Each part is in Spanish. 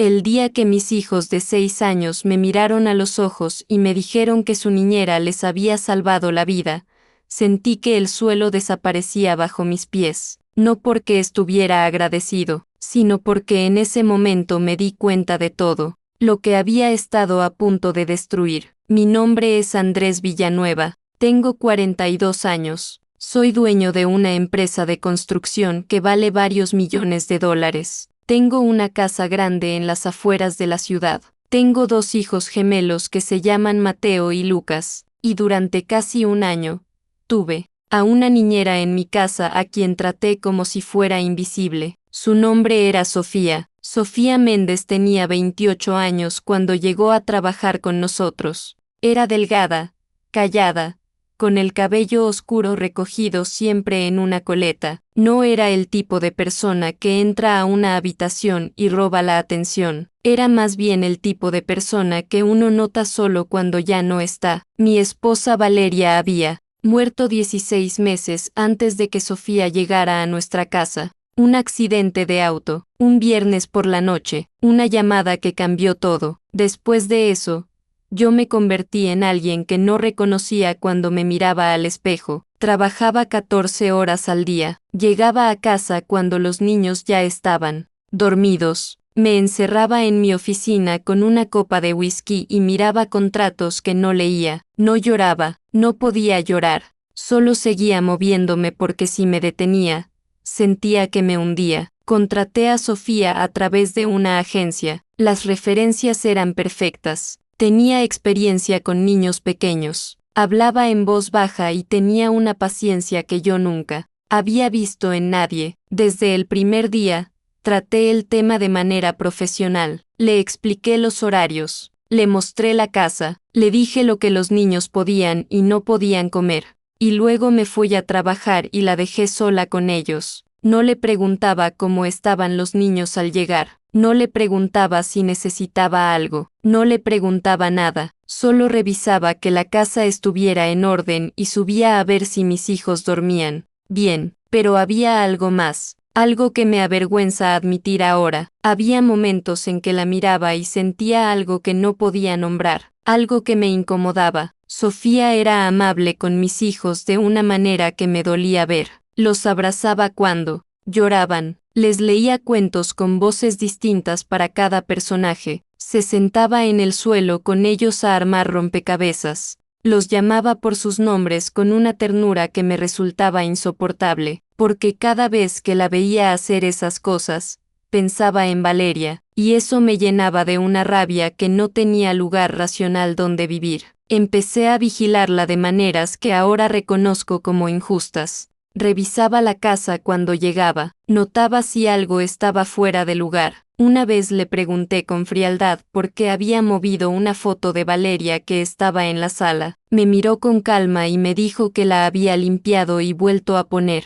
El día que mis hijos de 6 años me miraron a los ojos y me dijeron que su niñera les había salvado la vida, sentí que el suelo desaparecía bajo mis pies, no porque estuviera agradecido, sino porque en ese momento me di cuenta de todo, lo que había estado a punto de destruir. Mi nombre es Andrés Villanueva, tengo 42 años, soy dueño de una empresa de construcción que vale varios millones de dólares. Tengo una casa grande en las afueras de la ciudad. Tengo 2 hijos gemelos que se llaman Mateo y Lucas, y durante casi un año, tuve a una niñera en mi casa a quien traté como si fuera invisible. Su nombre era Sofía. Sofía Méndez tenía 28 años cuando llegó a trabajar con nosotros. Era delgada, callada, con el cabello oscuro recogido siempre en una coleta. No era el tipo de persona que entra a una habitación y roba la atención. Era más bien el tipo de persona que uno nota solo cuando ya no está. Mi esposa Valeria había muerto 16 meses antes de que Sofía llegara a nuestra casa. Un accidente de auto, un viernes por la noche, una llamada que cambió todo. Después de eso, yo me convertí en alguien que no reconocía cuando me miraba al espejo. Trabajaba 14 horas al día. Llegaba a casa cuando los niños ya estaban dormidos. Me encerraba en mi oficina con una copa de whisky y miraba contratos que no leía. No lloraba, no podía llorar. Solo seguía moviéndome porque si me detenía, sentía que me hundía. Contraté a Sofía a través de una agencia. Las referencias eran perfectas. Tenía experiencia con niños pequeños. Hablaba en voz baja y tenía una paciencia que yo nunca había visto en nadie. Desde el primer día, traté el tema de manera profesional. Le expliqué los horarios, le mostré la casa, le dije lo que los niños podían y no podían comer. Y luego me fui a trabajar y la dejé sola con ellos. No le preguntaba cómo estaban los niños al llegar. No le preguntaba si necesitaba algo. No le preguntaba nada. Solo revisaba que la casa estuviera en orden y subía a ver si mis hijos dormían bien. Pero había algo más. Algo que me avergüenza admitir ahora. Había momentos en que la miraba y sentía algo que no podía nombrar. Algo que me incomodaba. Sofía era amable con mis hijos de una manera que me dolía ver. Los abrazaba cuando lloraban. Les leía cuentos con voces distintas para cada personaje. Se sentaba en el suelo con ellos a armar rompecabezas. Los llamaba por sus nombres con una ternura que me resultaba insoportable, porque cada vez que la veía hacer esas cosas, pensaba en Valeria, y eso me llenaba de una rabia que no tenía lugar racional donde vivir. Empecé a vigilarla de maneras que ahora reconozco como injustas. Revisaba la casa cuando llegaba, notaba si algo estaba fuera de lugar. Una vez le pregunté con frialdad por qué había movido una foto de Valeria que estaba en la sala. Me miró con calma y me dijo que la había limpiado y vuelto a poner.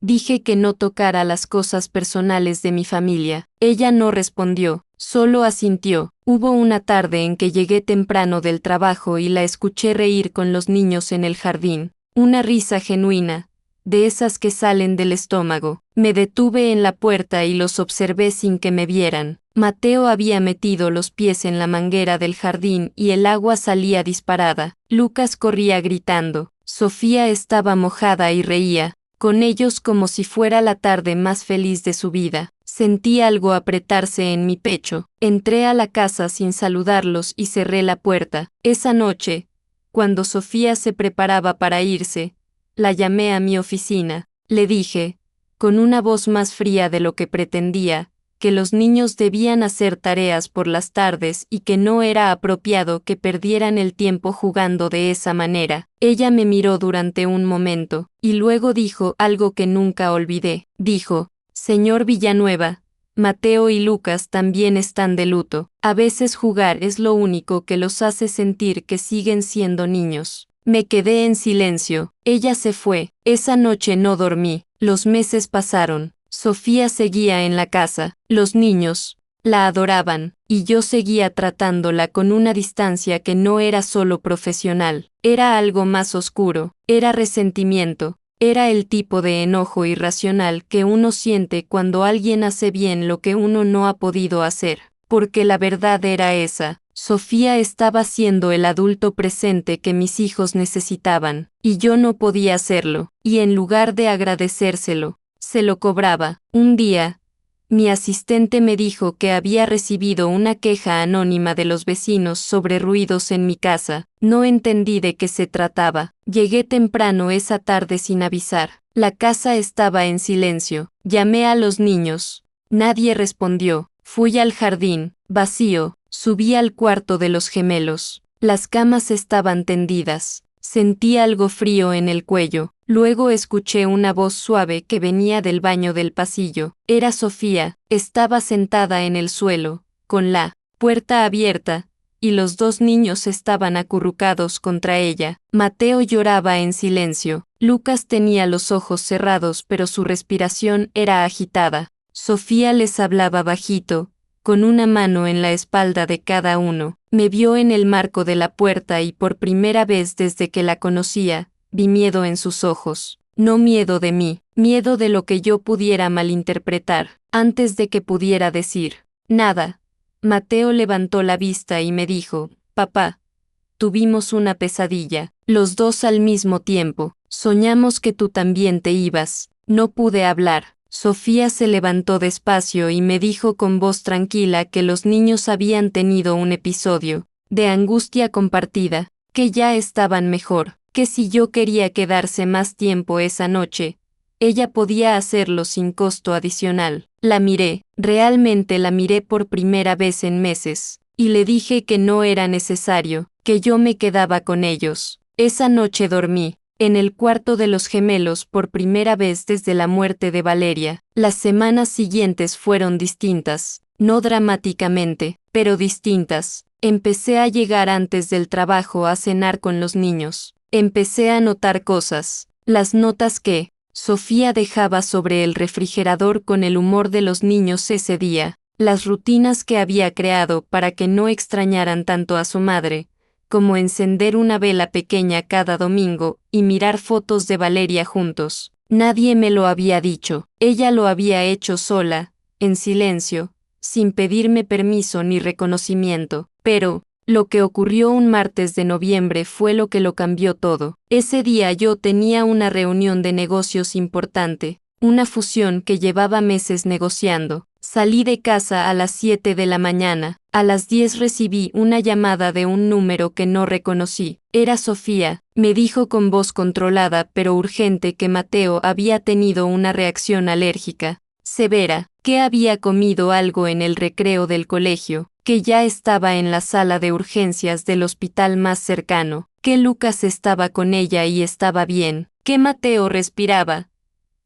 Dije que no tocara las cosas personales de mi familia. Ella no respondió, solo asintió. Hubo una tarde en que llegué temprano del trabajo y la escuché reír con los niños en el jardín. Una risa genuina, de esas que salen del estómago. Me detuve en la puerta y los observé sin que me vieran. Mateo había metido los pies en la manguera del jardín y el agua salía disparada. Lucas corría gritando. Sofía estaba mojada y reía con ellos como si fuera la tarde más feliz de su vida. Sentí algo apretarse en mi pecho. Entré a la casa sin saludarlos y cerré la puerta. Esa noche, cuando Sofía se preparaba para irse, la llamé a mi oficina. Le dije, con una voz más fría de lo que pretendía, que los niños debían hacer tareas por las tardes y que no era apropiado que perdieran el tiempo jugando de esa manera. Ella me miró durante un momento, y luego dijo algo que nunca olvidé. Dijo, «Señor Villanueva, Mateo y Lucas también están de luto. A veces jugar es lo único que los hace sentir que siguen siendo niños». Me quedé en silencio. Ella se fue. Esa noche no dormí. Los meses pasaron. Sofía seguía en la casa. Los niños la adoraban, y yo seguía tratándola con una distancia que no era solo profesional. Era algo más oscuro. Era resentimiento. Era el tipo de enojo irracional que uno siente cuando alguien hace bien lo que uno no ha podido hacer. porque la verdad era esa. Sofía estaba siendo el adulto presente que mis hijos necesitaban, y yo no podía hacerlo, y en lugar de agradecérselo, se lo cobraba. Un día, mi asistente me dijo que había recibido una queja anónima de los vecinos sobre ruidos en mi casa. No entendí de qué se trataba. Llegué temprano esa tarde sin avisar. La casa estaba en silencio. Llamé a los niños. Nadie respondió. Fui al jardín, vacío. Subí al cuarto de los gemelos. Las camas estaban tendidas. Sentí algo frío en el cuello. Luego escuché una voz suave que venía del baño del pasillo. Era Sofía. Estaba sentada en el suelo, con la puerta abierta, y los dos niños estaban acurrucados contra ella. Mateo lloraba en silencio. Lucas tenía los ojos cerrados, pero su respiración era agitada. Sofía les hablaba bajito, con una mano en la espalda de cada uno. Me vio en el marco de la puerta y por primera vez desde que la conocía, vi miedo en sus ojos. No miedo de mí, miedo de lo que yo pudiera malinterpretar. Antes de que pudiera decir nada, Mateo levantó la vista y me dijo: «Papá, tuvimos una pesadilla, los dos al mismo tiempo. Soñamos que tú también te ibas». No pude hablar. Sofía se levantó despacio y me dijo con voz tranquila que los niños habían tenido un episodio de angustia compartida, que ya estaban mejor, que si yo quería quedarse más tiempo esa noche, ella podía hacerlo sin costo adicional. La miré, realmente la miré por primera vez en meses, y le dije que no era necesario, que yo me quedaba con ellos. Esa noche dormí en el cuarto de los gemelos por primera vez desde la muerte de Valeria. Las semanas siguientes fueron distintas, no dramáticamente, pero distintas. Empecé a llegar antes del trabajo a cenar con los niños. Empecé a notar cosas, las notas que Sofía dejaba sobre el refrigerador con el humor de los niños ese día, las rutinas que había creado para que no extrañaran tanto a su madre, como encender una vela pequeña cada domingo y mirar fotos de Valeria juntos. Nadie me lo había dicho. Ella lo había hecho sola, en silencio, sin pedirme permiso ni reconocimiento. Pero lo que ocurrió un martes de noviembre fue lo que lo cambió todo. Ese día yo tenía una reunión de negocios importante, una fusión que llevaba meses negociando. Salí de casa a las 7 de la mañana. A las 10 recibí una llamada de un número que no reconocí. Era Sofía. Me dijo con voz controlada pero urgente que Mateo había tenido una reacción alérgica severa, que había comido algo en el recreo del colegio, que ya estaba en la sala de urgencias del hospital más cercano, que Lucas estaba con ella y estaba bien, que Mateo respiraba,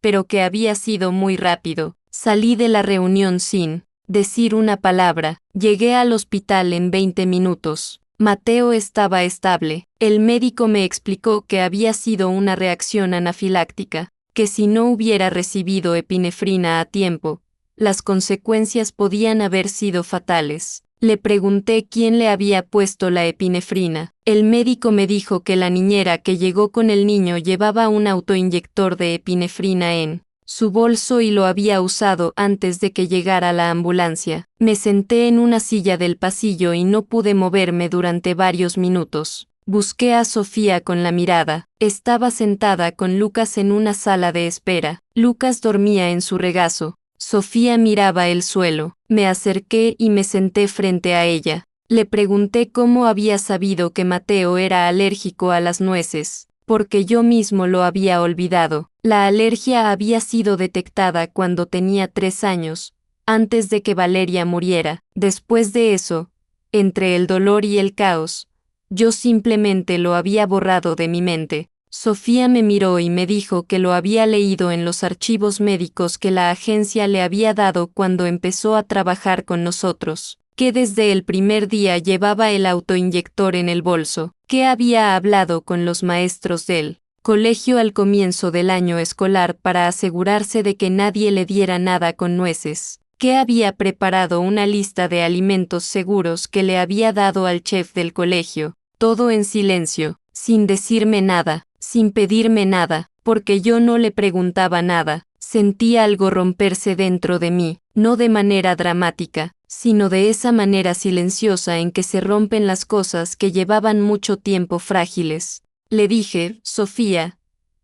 pero que había sido muy rápido. Salí de la reunión sin decir una palabra. Llegué al hospital en 20 minutos. Mateo estaba estable. El médico me explicó que había sido una reacción anafiláctica, que si no hubiera recibido epinefrina a tiempo, las consecuencias podían haber sido fatales. Le pregunté quién le había puesto la epinefrina. El médico me dijo que la niñera que llegó con el niño llevaba un autoinyector de epinefrina en su bolso y lo había usado antes de que llegara la ambulancia. Me senté en una silla del pasillo y no pude moverme durante varios minutos. Busqué a Sofía con la mirada. Estaba sentada con Lucas en una sala de espera. Lucas dormía en su regazo. Sofía miraba el suelo. Me acerqué y me senté frente a ella. Le pregunté cómo había sabido que Mateo era alérgico a las nueces, porque yo mismo lo había olvidado. La alergia había sido detectada cuando tenía 3 años, antes de que Valeria muriera. Después de eso, entre el dolor y el caos, yo simplemente lo había borrado de mi mente. Sofía me miró y me dijo que lo había leído en los archivos médicos que la agencia le había dado cuando empezó a trabajar con nosotros, que desde el primer día llevaba el autoinyector en el bolso, que había hablado con los maestros del colegio al comienzo del año escolar para asegurarse de que nadie le diera nada con nueces, que había preparado una lista de alimentos seguros que le había dado al chef del colegio, todo en silencio, sin decirme nada, sin pedirme nada, porque yo no le preguntaba nada. Sentí algo romperse dentro de mí, no de manera dramática, sino de esa manera silenciosa en que se rompen las cosas que llevaban mucho tiempo frágiles. Le dije, Sofía,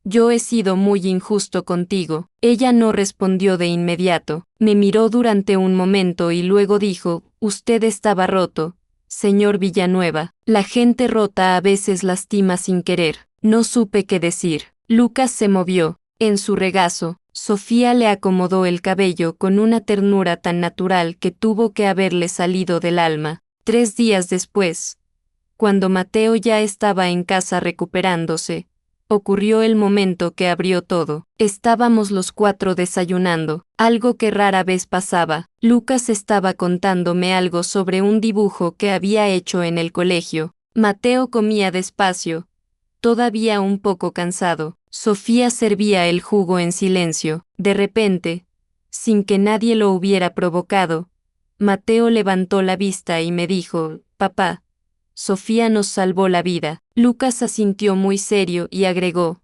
yo he sido muy injusto contigo. Ella no respondió de inmediato, me miró durante un momento y luego dijo, usted estaba roto, señor Villanueva. La gente rota a veces lastima sin querer. No supe qué decir. Lucas se movió. En su regazo, Sofía le acomodó el cabello con una ternura tan natural que tuvo que haberle salido del alma. 3 días después, cuando Mateo ya estaba en casa recuperándose, ocurrió el momento que abrió todo. Estábamos los 4 desayunando, algo que rara vez pasaba. Lucas estaba contándome algo sobre un dibujo que había hecho en el colegio. Mateo comía despacio, todavía un poco cansado. Sofía servía el jugo en silencio. De repente, sin que nadie lo hubiera provocado, Mateo levantó la vista y me dijo, papá, Sofía nos salvó la vida. Lucas asintió muy serio y agregó,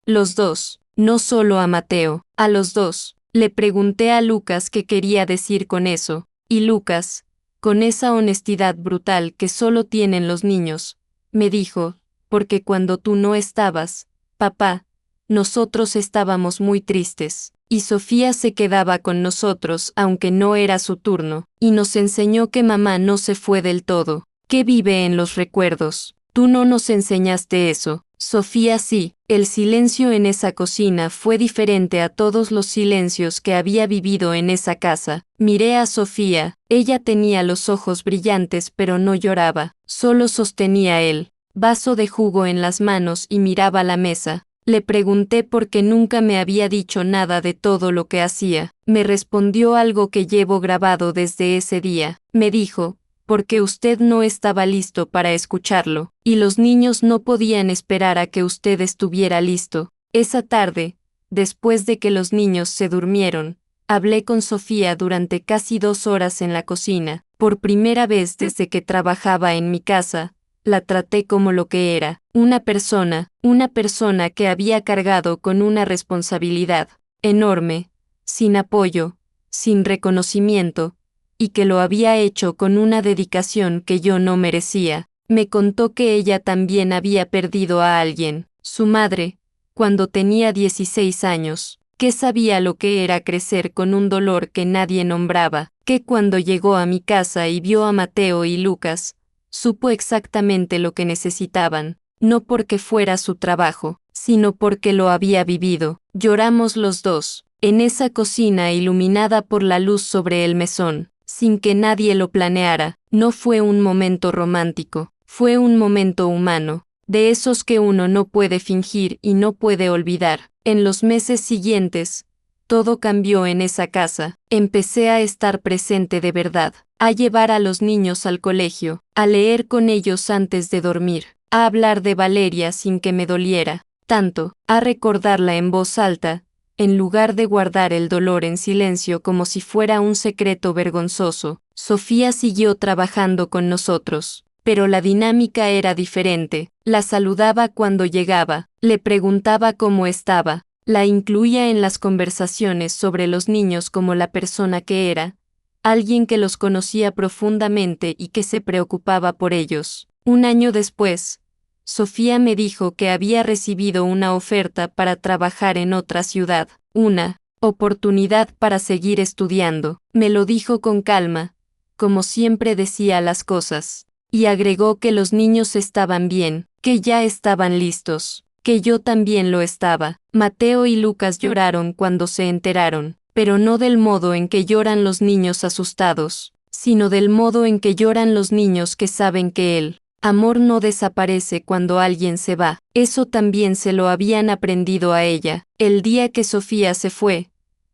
los dos, no solo a Mateo, a los dos. Le pregunté a Lucas qué quería decir con eso, y Lucas, con esa honestidad brutal que solo tienen los niños, me dijo, porque cuando tú no estabas, papá, nosotros estábamos muy tristes, y Sofía se quedaba con nosotros aunque no era su turno, y nos enseñó que mamá no se fue del todo, que vive en los recuerdos. Tú no nos enseñaste eso, Sofía sí. El silencio en esa cocina fue diferente a todos los silencios que había vivido en esa casa. Miré a Sofía, ella tenía los ojos brillantes pero no lloraba, solo sostenía el vaso de jugo en las manos y miraba la mesa. Le pregunté por qué nunca me había dicho nada de todo lo que hacía. Me respondió algo que llevo grabado desde ese día. Me dijo, porque usted no estaba listo para escucharlo, y los niños no podían esperar a que usted estuviera listo. Esa tarde, después de que los niños se durmieron, hablé con Sofía durante casi 2 horas en la cocina. Por primera vez desde que trabajaba en mi casa, la traté como lo que era, una persona que había cargado con una responsabilidad enorme, sin apoyo, sin reconocimiento, y que lo había hecho con una dedicación que yo no merecía. Me contó que ella también había perdido a alguien, su madre, cuando tenía 16 años, que sabía lo que era crecer con un dolor que nadie nombraba, que cuando llegó a mi casa y vio a Mateo y Lucas, supo exactamente lo que necesitaban, no porque fuera su trabajo, sino porque lo había vivido. Lloramos los dos, en esa cocina iluminada por la luz sobre el mesón, sin que nadie lo planeara. No fue un momento romántico, fue un momento humano, de esos que uno no puede fingir y no puede olvidar. En los meses siguientes, todo cambió en esa casa. Empecé a estar presente de verdad, a llevar a los niños al colegio, a leer con ellos antes de dormir, a hablar de Valeria sin que me doliera tanto, a recordarla en voz alta, en lugar de guardar el dolor en silencio como si fuera un secreto vergonzoso. Sofía siguió trabajando con nosotros, pero la dinámica era diferente. La saludaba cuando llegaba, le preguntaba cómo estaba, la incluía en las conversaciones sobre los niños como la persona que era, alguien que los conocía profundamente y que se preocupaba por ellos. Un año después, Sofía me dijo que había recibido una oferta para trabajar en otra ciudad, una oportunidad para seguir estudiando. Me lo dijo con calma, como siempre decía las cosas, y agregó que los niños estaban bien, que ya estaban listos, que yo también lo estaba. Mateo y Lucas lloraron cuando se enteraron, pero no del modo en que lloran los niños asustados, sino del modo en que lloran los niños que saben que el amor no desaparece cuando alguien se va. Eso también se lo habían aprendido a ella. El día que Sofía se fue,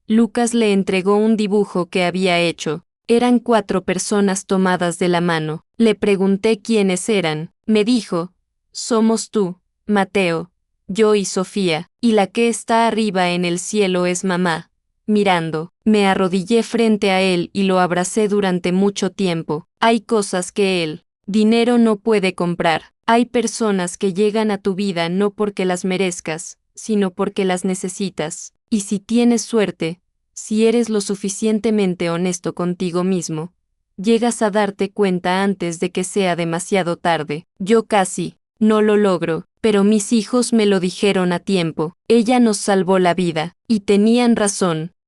Lucas le entregó un dibujo que había hecho. Eran 4 personas tomadas de la mano. Le pregunté quiénes eran. Me dijo, somos tú, Mateo, yo y Sofía, y la que está arriba en el cielo es mamá. Mirando, me arrodillé frente a él y lo abracé durante mucho tiempo. Hay cosas que el dinero no puede comprar. Hay personas que llegan a tu vida no porque las merezcas, sino porque las necesitas. Y si tienes suerte, Si eres lo suficientemente honesto contigo mismo, llegas a darte cuenta antes de que sea demasiado tarde. Yo casi no lo logro, pero mis hijos me lo dijeron a tiempo. Ella nos salvó la vida, y tenían razón.